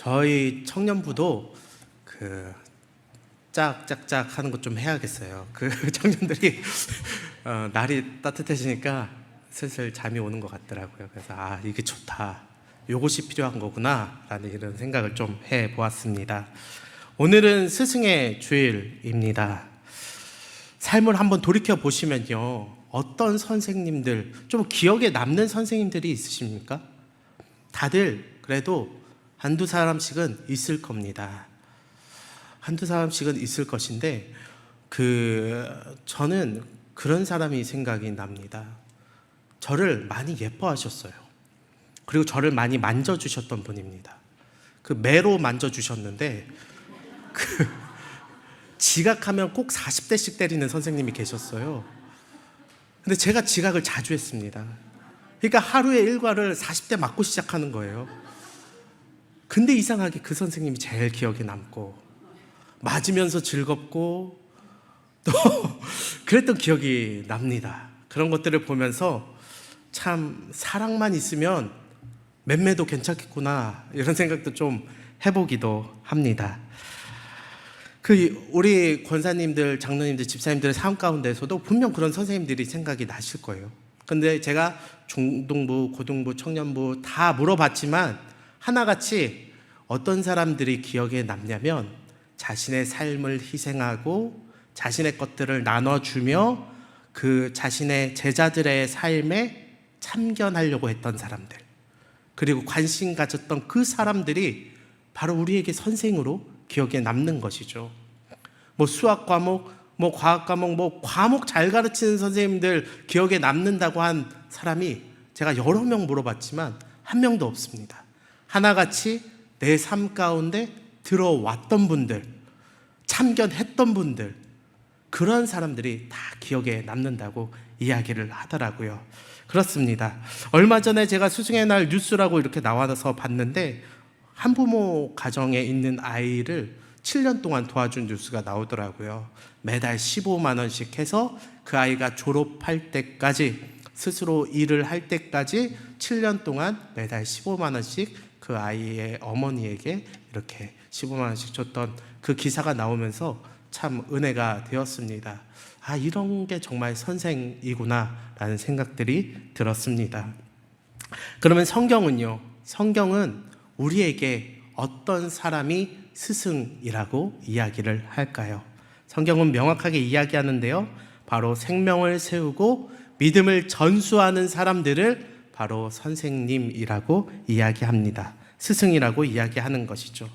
저희 청년부도 그 짝짝짝 하는 것 좀 해야겠어요. 그 청년들이 날이 따뜻해지니까 슬슬 잠이 오는 것 같더라고요. 그래서 이게 좋다, 요것이 필요한 거구나 라는 이런 생각을 좀 해보았습니다. 오늘은 스승의 주일입니다. 삶을 한번 돌이켜 보시면요, 어떤 선생님들, 좀 기억에 남는 선생님들이 있으십니까? 다들 그래도 한두 사람씩은 있을 겁니다. 한두 사람씩은 있을 것인데 저는 그런 사람이 생각이 납니다. 저를 많이 예뻐하셨어요. 그리고 저를 많이 만져주셨던 분입니다. 매로 만져주셨는데 지각하면 꼭 40대씩 때리는 선생님이 계셨어요. 근데 제가 지각을 자주 했습니다. 그러니까 하루의 일과를 40대 맞고 시작하는 거예요. 근데 이상하게 그 선생님이 제일 기억에 남고 맞으면서 즐겁고 또 그랬던 기억이 납니다. 그런 것들을 보면서 참 사랑만 있으면 맴매도 괜찮겠구나 이런 생각도 좀 해보기도 합니다. 우리 권사님들, 장로님들, 집사님들의 삶 가운데서도 분명 그런 선생님들이 생각이 나실 거예요. 근데 제가 중등부, 고등부, 청년부 다 물어봤지만 하나같이 어떤 사람들이 기억에 남냐면 자신의 삶을 희생하고 자신의 것들을 나눠주며 그 자신의 제자들의 삶에 참견하려고 했던 사람들, 그리고 관심 가졌던 그 사람들이 바로 우리에게 선생으로 기억에 남는 것이죠. 수학 과목, 과학 과목, 과목 잘 가르치는 선생님들 기억에 남는다고 한 사람이 제가 여러 명 물어봤지만 한 명도 없습니다. 하나같이 내 삶 가운데 들어왔던 분들, 참견했던 분들, 그런 사람들이 다 기억에 남는다고 이야기를 하더라고요. 그렇습니다. 얼마 전에 제가 스승의 날 뉴스라고 이렇게 나와서 봤는데 한부모 가정에 있는 아이를 7년 동안 도와준 뉴스가 나오더라고요. 매달 15만 원씩 해서 그 아이가 졸업할 때까지, 스스로 일을 할 때까지 7년 동안 매달 15만 원씩 그 아이의 어머니에게 이렇게 15만 원씩 줬던 그 기사가 나오면서 참 은혜가 되었습니다. 이런 게 정말 선생이구나 라는 생각들이 들었습니다. 그러면 성경은요, 성경은 우리에게 어떤 사람이 스승이라고 이야기를 할까요? 성경은 명확하게 이야기하는데요, 바로 생명을 세우고 믿음을 전수하는 사람들을 바로 선생님이라고 이야기합니다. 스승이라고 이야기하는 것이죠.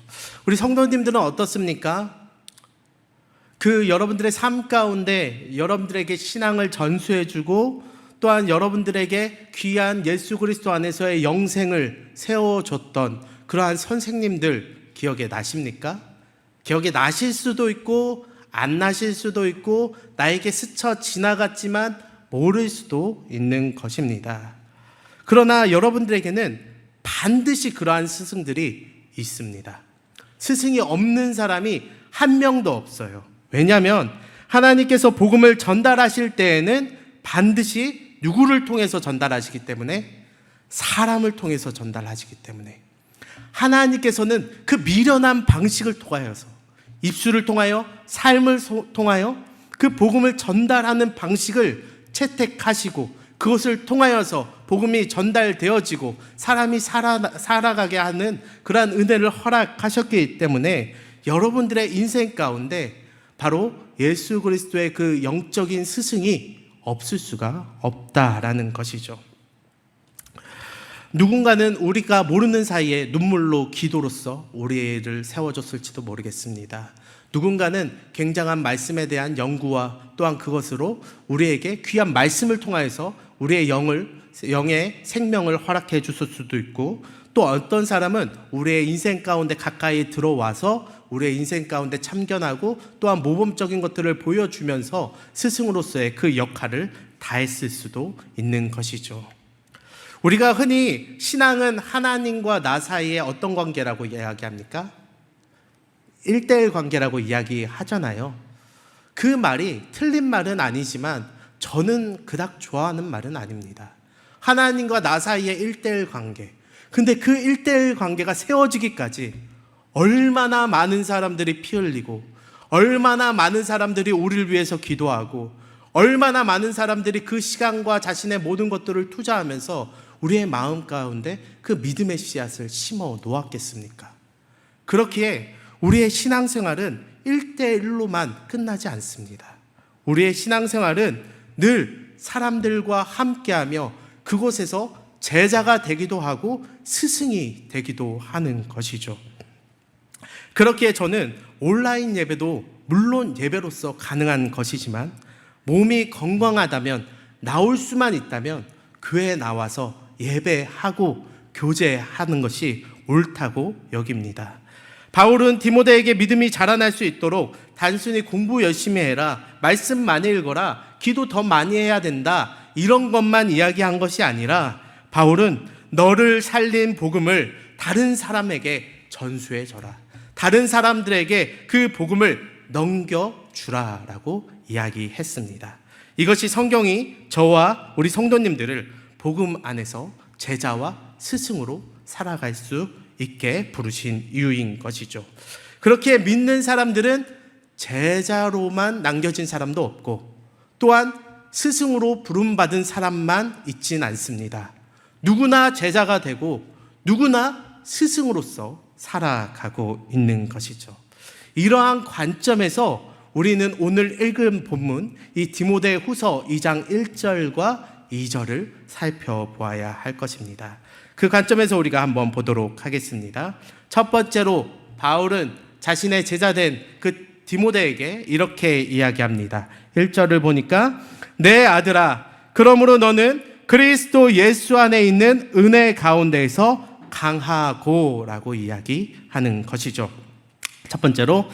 우리 성도님들은 어떻습니까? 여러분들의 삶 가운데 여러분들에게 신앙을 전수해주고 또한 여러분들에게 귀한 예수 그리스도 안에서의 영생을 세워줬던 그러한 선생님들 기억에 나십니까? 기억에 나실 수도 있고 안 나실 수도 있고 나에게 스쳐 지나갔지만 모를 수도 있는 것입니다. 그러나 여러분들에게는 반드시 그러한 스승들이 있습니다. 스승이 없는 사람이 한 명도 없어요. 왜냐하면 하나님께서 복음을 전달하실 때에는 반드시 누구를 통해서 전달하시기 때문에, 사람을 통해서 전달하시기 때문에, 하나님께서는 그 미련한 방식을 통하여서, 입술을 통하여, 삶을 통하여 그 복음을 전달하는 방식을 채택하시고 그것을 통하여서 복음이 전달되어지고 사람이 살아가게 하는 그러한 은혜를 허락하셨기 때문에 여러분들의 인생 가운데 바로 예수 그리스도의 그 영적인 스승이 없을 수가 없다라는 것이죠. 누군가는 우리가 모르는 사이에 눈물로 기도로써 우리를 세워줬을지도 모르겠습니다. 누군가는 굉장한 말씀에 대한 연구와 또한 그것으로 우리에게 귀한 말씀을 통하여서 우리의 영의 생명을 허락해 주실 수도 있고, 또 어떤 사람은 우리의 인생 가운데 가까이 들어와서 우리의 인생 가운데 참견하고 또한 모범적인 것들을 보여주면서 스승으로서의 그 역할을 다했을 수도 있는 것이죠. 우리가 흔히 신앙은 하나님과 나 사이에 어떤 관계라고 이야기합니까? 1대1 관계라고 이야기하잖아요. 그 말이 틀린 말은 아니지만 저는 그닥 좋아하는 말은 아닙니다. 하나님과 나 사이의 1대1 관계, 근데 그 1대1 관계가 세워지기까지 얼마나 많은 사람들이 피 흘리고, 얼마나 많은 사람들이 우리를 위해서 기도하고, 얼마나 많은 사람들이 그 시간과 자신의 모든 것들을 투자하면서 우리의 마음 가운데 그 믿음의 씨앗을 심어 놓았겠습니까? 그렇기에 우리의 신앙생활은 1대1로만 끝나지 않습니다. 우리의 신앙생활은 늘 사람들과 함께하며 그곳에서 제자가 되기도 하고 스승이 되기도 하는 것이죠. 그렇기에 저는 온라인 예배도 물론 예배로서 가능한 것이지만 몸이 건강하다면, 나올 수만 있다면 교회에 나와서 예배하고 교제하는 것이 옳다고 여깁니다. 바울은 디모데에게 믿음이 자라날 수 있도록 단순히 공부 열심히 해라, 말씀 많이 읽어라, 기도 더 많이 해야 된다, 이런 것만 이야기한 것이 아니라 바울은 너를 살린 복음을 다른 사람에게 전수해줘라, 다른 사람들에게 그 복음을 넘겨주라라고 이야기했습니다. 이것이 성경이 저와 우리 성도님들을 복음 안에서 제자와 스승으로 살아갈 수 있게 부르신 이유인 것이죠. 그렇게 믿는 사람들은 제자로만 남겨진 사람도 없고, 또한 스승으로 부름받은 사람만 있진 않습니다. 누구나 제자가 되고 누구나 스승으로서 살아가고 있는 것이죠. 이러한 관점에서 우리는 오늘 읽은 본문 이 디모데후서 2장 1절과 2절을 살펴보아야 할 것입니다. 그 관점에서 우리가 한번 보도록 하겠습니다. 첫 번째로 바울은 자신의 제자된 그 디모데에게 이렇게 이야기합니다. 1절을 보니까 내 아들아, 그러므로 너는 그리스도 예수 안에 있는 은혜 가운데에서 강하고 라고 이야기하는 것이죠. 첫 번째로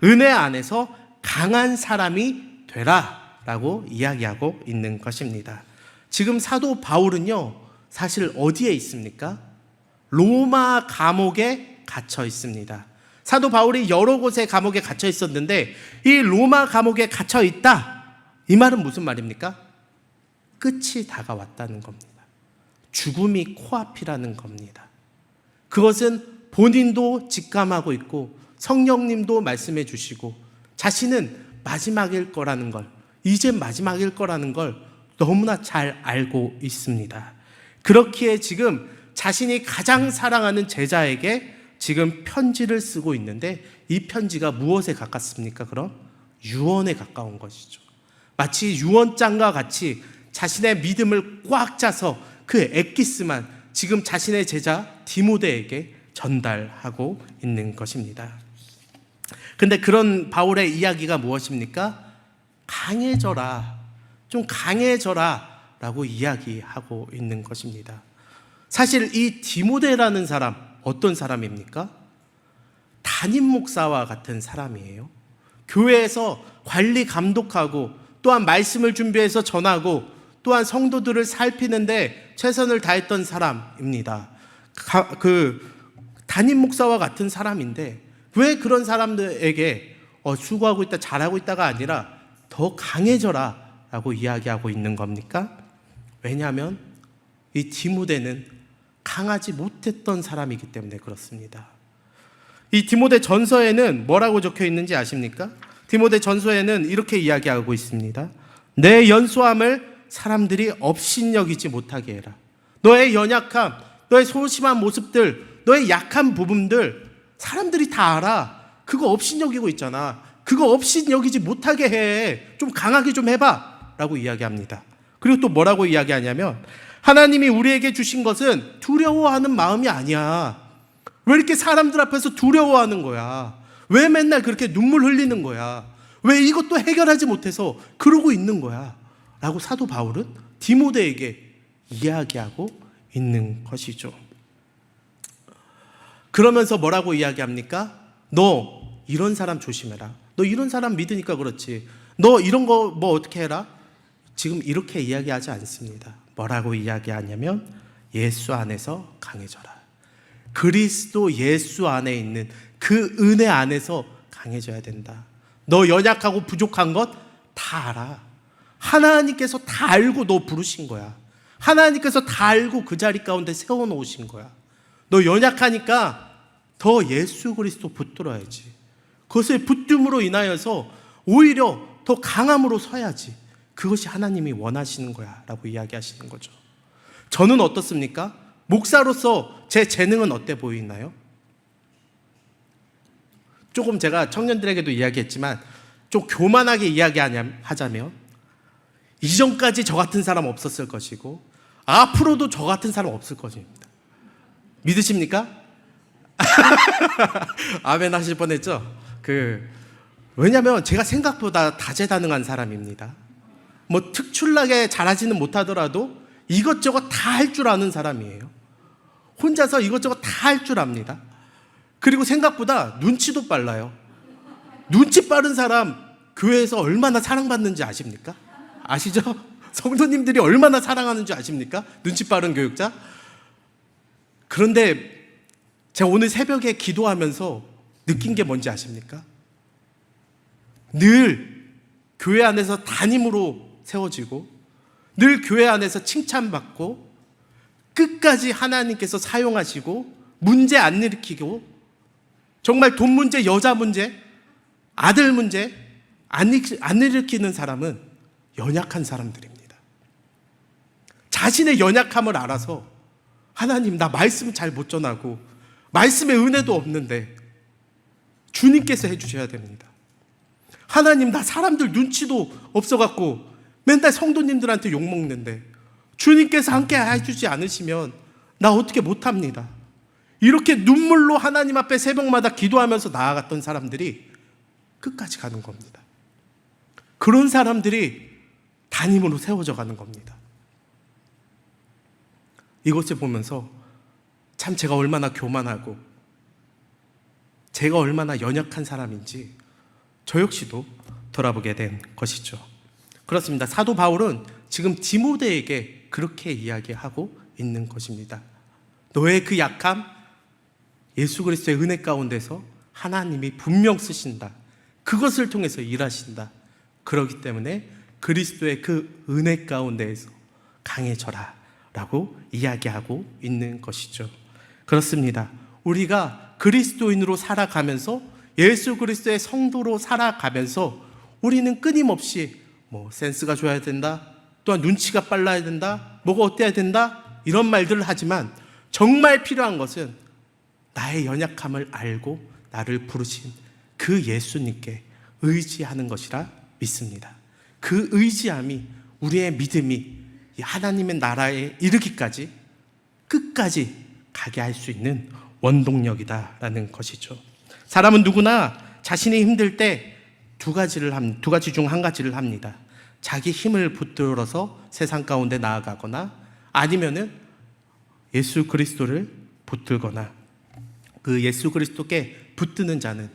은혜 안에서 강한 사람이 되라 라고 이야기하고 있는 것입니다. 지금 사도 바울은요, 사실 어디에 있습니까? 로마 감옥에 갇혀 있습니다. 사도 바울이 여러 곳의 감옥에 갇혀 있었는데 이 로마 감옥에 갇혀 있다, 이 말은 무슨 말입니까? 끝이 다가왔다는 겁니다. 죽음이 코앞이라는 겁니다. 그것은 본인도 직감하고 있고 성령님도 말씀해 주시고 자신은 마지막일 거라는 걸, 이제 마지막일 거라는 걸 너무나 잘 알고 있습니다. 그렇기에 지금 자신이 가장 사랑하는 제자에게 지금 편지를 쓰고 있는데 이 편지가 무엇에 가깝습니까? 그럼 유언에 가까운 것이죠. 마치 유언장과 같이 자신의 믿음을 꽉 짜서 그 엑기스만 지금 자신의 제자 디모데에게 전달하고 있는 것입니다. 근데 그런 바울의 이야기가 무엇입니까? 강해져라, 좀 강해져라 라고 이야기하고 있는 것입니다. 사실 이 디모데라는 사람 어떤 사람입니까? 담임 목사와 같은 사람이에요. 교회에서 관리 감독하고 또한 말씀을 준비해서 전하고 또한 성도들을 살피는데 최선을 다했던 사람입니다. 그 담임 목사와 같은 사람인데 왜 그런 사람들에게 수고하고 있다, 잘하고 있다가 아니라 더 강해져라 라고 이야기하고 있는 겁니까? 왜냐하면 이 디모데는 강하지 못했던 사람이기 때문에 그렇습니다. 이 디모데 전서에는 뭐라고 적혀 있는지 아십니까? 디모데 전서에는 이렇게 이야기하고 있습니다. 내 연소함을 사람들이 업신여기지 못하게 해라. 너의 연약함, 너의 소심한 모습들, 너의 약한 부분들 사람들이 다 알아. 그거 업신여기고 있잖아. 그거 업신여기지 못하게 해. 좀 강하게 좀 해봐 라고 이야기합니다. 그리고 또 뭐라고 이야기하냐면 하나님이 우리에게 주신 것은 두려워하는 마음이 아니야. 왜 이렇게 사람들 앞에서 두려워하는 거야? 왜 맨날 그렇게 눈물 흘리는 거야? 왜 이것도 해결하지 못해서 그러고 있는 거야? 라고 사도 바울은 디모데에게 이야기하고 있는 것이죠. 그러면서 뭐라고 이야기합니까? 너 이런 사람 조심해라. 너 이런 사람 믿으니까 그렇지. 너 이런 거 뭐 어떻게 해라? 지금 이렇게 이야기하지 않습니다. 뭐라고 이야기하냐면 예수 안에서 강해져라. 그리스도 예수 안에 있는 그 은혜 안에서 강해져야 된다. 너 연약하고 부족한 것 다 알아. 하나님께서 다 알고 너 부르신 거야. 하나님께서 다 알고 그 자리 가운데 세워놓으신 거야. 너 연약하니까 더 예수 그리스도 붙들어야지. 그것을 붙듦으로 인하여서 오히려 더 강함으로 서야지. 그것이 하나님이 원하시는 거야 라고 이야기하시는 거죠. 저는 어떻습니까? 목사로서 제 재능은 어때 보이나요? 조금 제가 청년들에게도 이야기했지만 좀 교만하게 이야기하자면 이전까지 저 같은 사람 없었을 것이고 앞으로도 저 같은 사람 없을 것입니다. 믿으십니까? 아멘 하실 뻔했죠? 왜냐하면 제가 생각보다 다재다능한 사람입니다. 뭐 특출나게 잘하지는 못하더라도 이것저것 다 할 줄 아는 사람이에요. 혼자서 이것저것 다 할 줄 압니다. 그리고 생각보다 눈치도 빨라요. 눈치 빠른 사람 교회에서 얼마나 사랑받는지 아십니까? 아시죠? 성도님들이 얼마나 사랑하는지 아십니까? 눈치 빠른 교육자. 그런데 제가 오늘 새벽에 기도하면서 느낀 게 뭔지 아십니까? 늘 교회 안에서 담임으로 세워지고 늘 교회 안에서 칭찬받고 끝까지 하나님께서 사용하시고 문제 안 일으키고 정말 돈 문제, 여자 문제, 아들 문제 안 일으키는 사람은 연약한 사람들입니다. 자신의 연약함을 알아서 하나님 나 말씀 잘 못 전하고 말씀의 은혜도 없는데 주님께서 해주셔야 됩니다. 하나님 나 사람들 눈치도 없어갖고 맨날 성도님들한테 욕먹는데 주님께서 함께 해주지 않으시면 나 어떻게 못합니다. 이렇게 눈물로 하나님 앞에 새벽마다 기도하면서 나아갔던 사람들이 끝까지 가는 겁니다. 그런 사람들이 담임으로 세워져 가는 겁니다. 이것을 보면서 참 제가 얼마나 교만하고 제가 얼마나 연약한 사람인지 저 역시도 돌아보게 된 것이죠. 그렇습니다. 사도 바울은 지금 디모데에게 그렇게 이야기하고 있는 것입니다. 너의 그 약함, 예수 그리스도의 은혜 가운데서 하나님이 분명 쓰신다. 그것을 통해서 일하신다. 그렇기 때문에 그리스도의 그 은혜 가운데에서 강해져라 라고 이야기하고 있는 것이죠. 그렇습니다. 우리가 그리스도인으로 살아가면서 예수 그리스도의 성도로 살아가면서 우리는 끊임없이 센스가 좋아야 된다, 또한 눈치가 빨라야 된다, 뭐가 어때야 된다 이런 말들을 하지만 정말 필요한 것은 나의 연약함을 알고 나를 부르신 그 예수님께 의지하는 것이라 믿습니다. 그 의지함이 우리의 믿음이 하나님의 나라에 이르기까지 끝까지 가게 할 수 있는 원동력이다라는 것이죠. 사람은 누구나 자신이 힘들 때 두 가지 중 한 가지를 합니다. 자기 힘을 붙들어서 세상 가운데 나아가거나 아니면은 예수 그리스도를 붙들거나 그 예수 그리스도께 붙드는 자는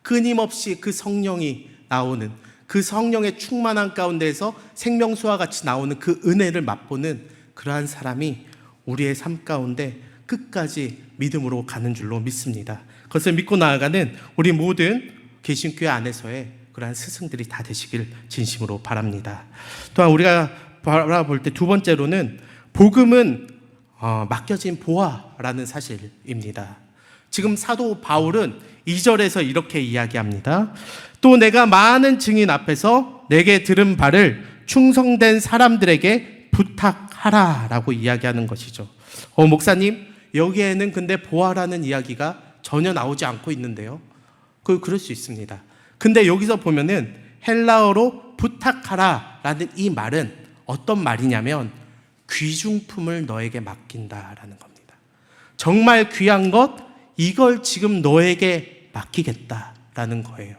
끊임없이 그 성령이 나오는 그 성령의 충만한 가운데에서 생명수와 같이 나오는 그 은혜를 맛보는 그러한 사람이 우리의 삶 가운데 끝까지 믿음으로 가는 줄로 믿습니다. 그것을 믿고 나아가는 우리 모든 개신교회 안에서의 그러한 스승들이 다 되시길 진심으로 바랍니다. 또한 우리가 바라볼 때 두 번째로는 복음은 맡겨진 보화라는 사실입니다. 지금 사도 바울은 2절에서 이렇게 이야기합니다. 또 내가 많은 증인 앞에서 내게 들은 바를 충성된 사람들에게 부탁하라 라고 이야기하는 것이죠. 목사님, 여기에는 근데 보아라는 이야기가 전혀 나오지 않고 있는데요. 그럴 수 있습니다. 근데 여기서 보면은 헬라어로 부탁하라 라는 이 말은 어떤 말이냐면 귀중품을 너에게 맡긴다라는 겁니다. 정말 귀한 것, 이걸 지금 너에게 맡기겠다라는 거예요.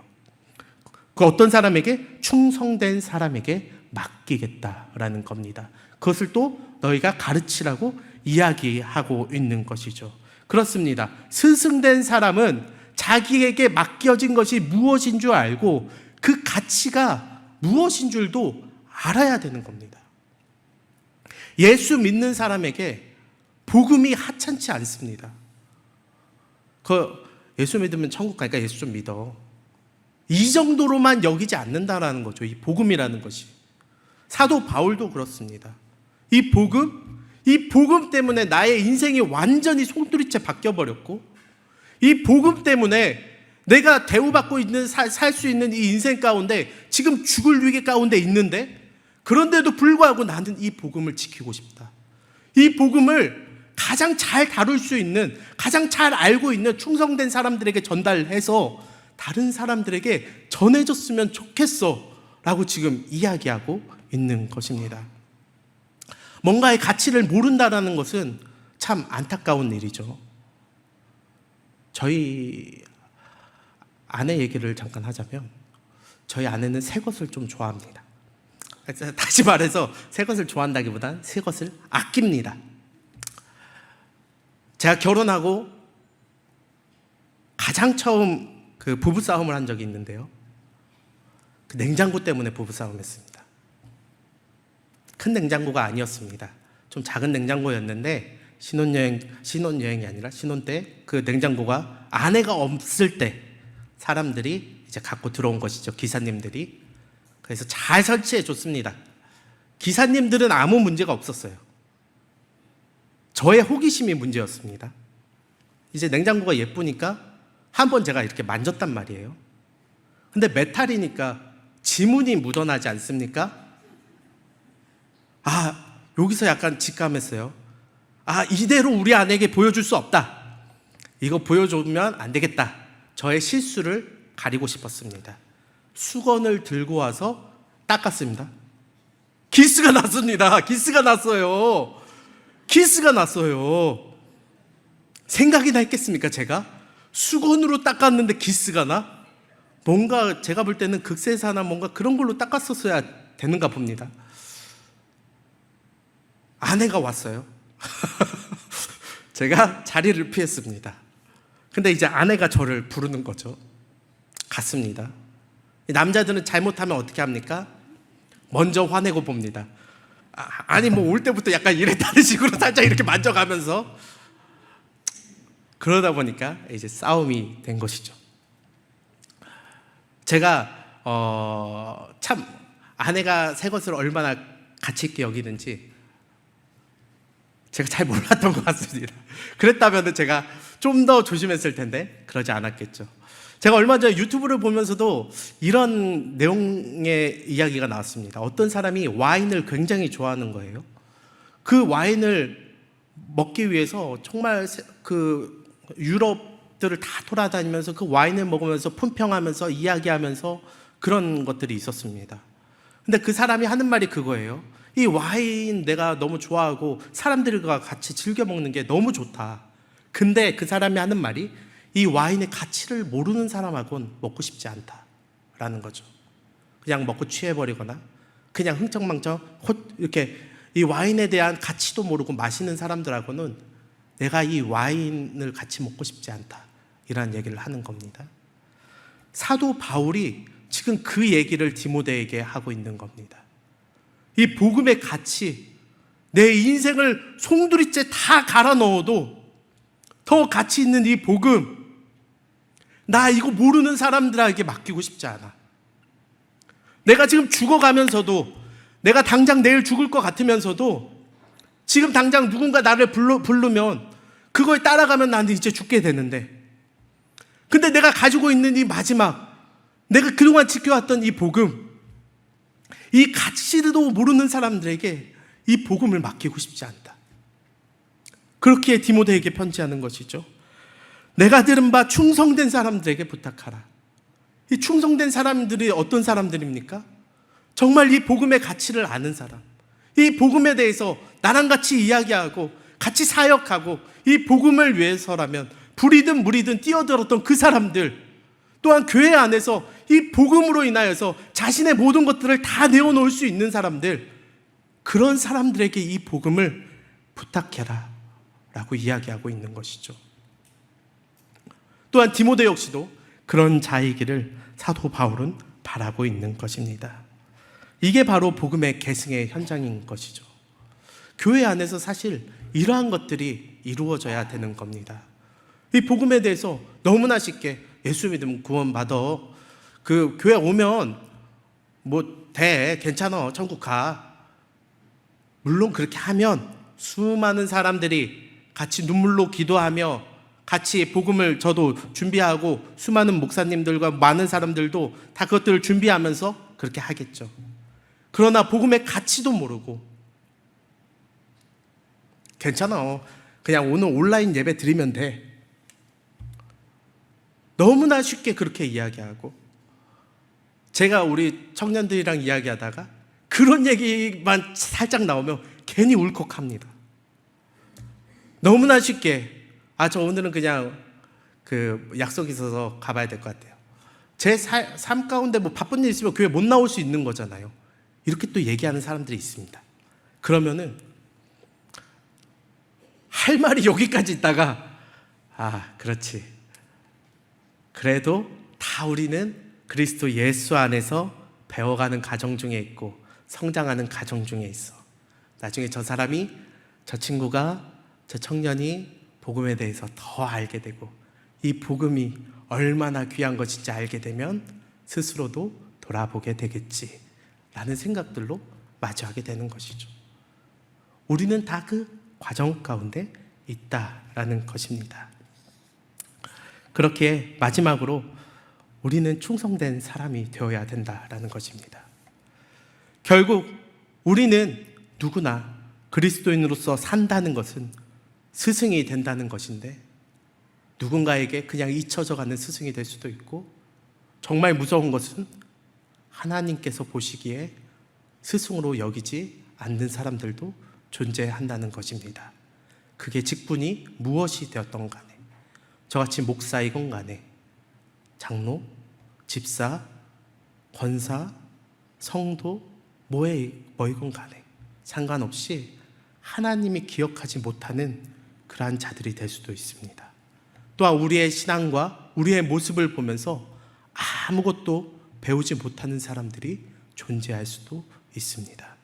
그 어떤 사람에게? 충성된 사람에게 맡기겠다라는 겁니다. 그것을 또 너희가 가르치라고 이야기하고 있는 것이죠. 그렇습니다. 스승된 사람은 자기에게 맡겨진 것이 무엇인 줄 알고 그 가치가 무엇인 줄도 알아야 되는 겁니다. 예수 믿는 사람에게 복음이 하찮지 않습니다. 예수 믿으면 천국 가니까 예수 좀 믿어. 이 정도로만 여기지 않는다라는 거죠. 이 복음이라는 것이. 사도 바울도 그렇습니다. 이 복음 때문에 나의 인생이 완전히 송두리째 바뀌어버렸고 이 복음 때문에 내가 대우받고 있는 살 수 있는 이 인생 가운데 지금 죽을 위기 가운데 있는데, 그런데도 불구하고 나는 이 복음을 지키고 싶다. 이 복음을 가장 잘 다룰 수 있는, 가장 잘 알고 있는 충성된 사람들에게 전달해서 다른 사람들에게 전해줬으면 좋겠어 라고 지금 이야기하고 있는 것입니다. 뭔가의 가치를 모른다는 것은 참 안타까운 일이죠. 저희 아내 얘기를 잠깐 하자면, 저희 아내는 새 것을 좀 좋아합니다. 다시 말해서 새 것을 좋아한다기보단 새 것을 아낍니다. 제가 결혼하고 가장 처음 그 부부싸움을 한 적이 있는데요, 그 냉장고 때문에 부부싸움했습니다. 큰 냉장고가 아니었습니다. 좀 작은 냉장고였는데 신혼여행이 아니라 신혼 때 그 냉장고가 아내가 없을 때 사람들이 이제 갖고 들어온 것이죠. 기사님들이. 그래서 잘 설치해 줬습니다. 기사님들은 아무 문제가 없었어요. 저의 호기심이 문제였습니다. 이제 냉장고가 예쁘니까 한번 제가 이렇게 만졌단 말이에요. 근데 메탈이니까 지문이 묻어나지 않습니까? 여기서 약간 직감했어요. 이대로 우리 아내에게 보여줄 수 없다. 이거 보여주면 안 되겠다. 저의 실수를 가리고 싶었습니다. 수건을 들고 와서 닦았습니다. 기스가 났습니다. 기스가 났어요. 기스가 났어요. 생각이나 했겠습니까, 제가? 수건으로 닦았는데 기스가 나? 뭔가 제가 볼 때는 극세사나 뭔가 그런 걸로 닦았었어야 되는가 봅니다. 아내가 왔어요. 제가 자리를 피했습니다. 근데 이제 아내가 저를 부르는 거죠. 갔습니다. 남자들은 잘못하면 어떻게 합니까? 먼저 화내고 봅니다. 뭐 올 때부터 약간 이랬다는 식으로 살짝 이렇게 만져가면서, 그러다 보니까 이제 싸움이 된 것이죠. 제가 참 아내가 새 것을 얼마나 가치 있게 여기는지 제가 잘 몰랐던 것 같습니다. 그랬다면 제가 좀 더 조심했을 텐데 그러지 않았겠죠. 제가 얼마 전에 유튜브를 보면서도 이런 내용의 이야기가 나왔습니다. 어떤 사람이 와인을 굉장히 좋아하는 거예요. 그 와인을 먹기 위해서 정말 그 유럽들을 다 돌아다니면서 그 와인을 먹으면서 품평하면서 이야기하면서 그런 것들이 있었습니다. 근데 그 사람이 하는 말이 그거예요. 이 와인 내가 너무 좋아하고 사람들과 같이 즐겨 먹는 게 너무 좋다. 근데 그 사람이 하는 말이, 이 와인의 가치를 모르는 사람하고는 먹고 싶지 않다라는 거죠. 그냥 먹고 취해버리거나 그냥 흥청망청 이렇게 이 와인에 대한 가치도 모르고 마시는 사람들하고는 내가 이 와인을 같이 먹고 싶지 않다, 이런 얘기를 하는 겁니다. 사도 바울이 지금 그 얘기를 디모데에게 하고 있는 겁니다. 이 복음의 가치, 내 인생을 송두리째 다 갈아 넣어도 더 가치 있는 이 복음, 나 이거 모르는 사람들에게 맡기고 싶지 않아. 내가 지금 죽어가면서도, 내가 당장 내일 죽을 것 같으면서도 지금 당장 누군가 나를 부르면 그거에 따라가면 나는 이제 죽게 되는데, 근데 내가 가지고 있는 이 마지막, 내가 그동안 지켜왔던 이 복음, 이 가치도 모르는 사람들에게 이 복음을 맡기고 싶지 않다. 그렇게 디모데에게 편지하는 것이죠. 내가 들은 바 충성된 사람들에게 부탁하라. 이 충성된 사람들이 어떤 사람들입니까? 정말 이 복음의 가치를 아는 사람, 이 복음에 대해서 나랑 같이 이야기하고 같이 사역하고 이 복음을 위해서라면 불이든 물이든 뛰어들었던 그 사람들, 또한 교회 안에서 이 복음으로 인하여서 자신의 모든 것들을 다 내어놓을 수 있는 사람들, 그런 사람들에게 이 복음을 부탁해라 라고 이야기하고 있는 것이죠. 또한 디모데 역시도 그런 자이기를 사도 바울은 바라고 있는 것입니다. 이게 바로 복음의 계승의 현장인 것이죠. 교회 안에서 사실 이러한 것들이 이루어져야 되는 겁니다. 이 복음에 대해서 너무나 쉽게 예수 믿으면 구원받아, 그 교회 오면 괜찮아, 천국 가. 물론 그렇게 하면 수많은 사람들이 같이 눈물로 기도하며 같이 복음을 저도 준비하고 수많은 목사님들과 많은 사람들도 다 그것들을 준비하면서 그렇게 하겠죠. 그러나 복음의 가치도 모르고 괜찮아, 그냥 오늘 온라인 예배 드리면 돼, 너무나 쉽게 그렇게 이야기하고, 제가 우리 청년들이랑 이야기하다가 그런 얘기만 살짝 나오면 괜히 울컥합니다. 너무나 쉽게 저 오늘은 그냥 그 약속이 있어서 가봐야 될 것 같아요. 제 삶 가운데 뭐 바쁜 일 있으면 교회 못 나올 수 있는 거잖아요. 이렇게 또 얘기하는 사람들이 있습니다. 그러면은 할 말이 여기까지 있다가 그렇지, 그래도 다 우리는 그리스도 예수 안에서 배워가는 과정 중에 있고 성장하는 과정 중에 있어. 나중에 저 사람이, 저 친구가, 저 청년이 복음에 대해서 더 알게 되고 이 복음이 얼마나 귀한 것인지 알게 되면 스스로도 돌아보게 되겠지 라는 생각들로 마주하게 되는 것이죠. 우리는 다 그 과정 가운데 있다라는 것입니다. 그렇게 마지막으로 우리는 충성된 사람이 되어야 된다라는 것입니다. 결국 우리는 누구나 그리스도인으로서 산다는 것은 스승이 된다는 것인데, 누군가에게 그냥 잊혀져 가는 스승이 될 수도 있고, 정말 무서운 것은 하나님께서 보시기에 스승으로 여기지 않는 사람들도 존재한다는 것입니다. 그게 직분이 무엇이 되었던 간에, 저같이 목사이건 간에, 장로, 집사, 권사, 성도, 뭐이건 간에 상관없이 하나님이 기억하지 못하는 그러한 자들이 될 수도 있습니다. 또한 우리의 신앙과 우리의 모습을 보면서 아무것도 배우지 못하는 사람들이 존재할 수도 있습니다.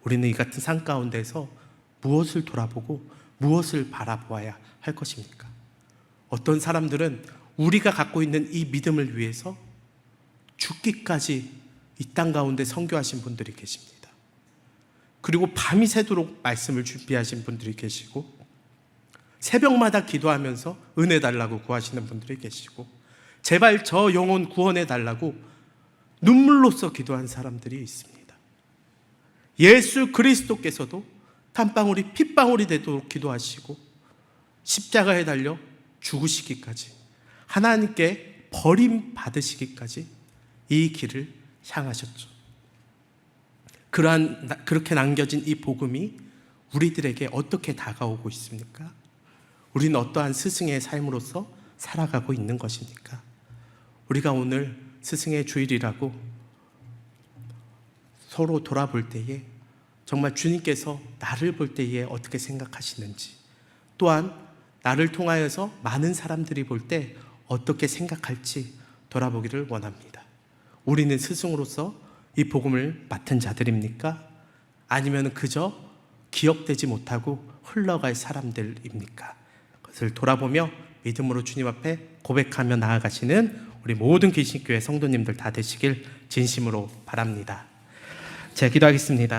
우리는 이 같은 삶 가운데서 무엇을 돌아보고 무엇을 바라보아야 할 것입니까? 어떤 사람들은 우리가 갖고 있는 이 믿음을 위해서 죽기까지 이 땅 가운데 선교하신 분들이 계십니다. 그리고 밤이 새도록 말씀을 준비하신 분들이 계시고, 새벽마다 기도하면서 은혜 달라고 구하시는 분들이 계시고, 제발 저 영혼 구원해 달라고 눈물로써 기도한 사람들이 있습니다. 예수 그리스도께서도 땀방울이 핏방울이 되도록 기도하시고 십자가에 달려 죽으시기까지, 하나님께 버림받으시기까지 이 길을 향하셨죠. 그렇게 남겨진 이 복음이 우리들에게 어떻게 다가오고 있습니까? 우리는 어떠한 스승의 삶으로서 살아가고 있는 것입니까? 우리가 오늘 스승의 주일이라고 서로 돌아볼 때에 정말 주님께서 나를 볼 때에 어떻게 생각하시는지, 또한 나를 통하여서 많은 사람들이 볼 때 어떻게 생각할지 돌아보기를 원합니다. 우리는 스승으로서 이 복음을 맡은 자들입니까? 아니면 그저 기억되지 못하고 흘러갈 사람들입니까? 그것을 돌아보며 믿음으로 주님 앞에 고백하며 나아가시는 우리 모든 귀신교회 성도님들 다 되시길 진심으로 바랍니다. 제가 기도하겠습니다.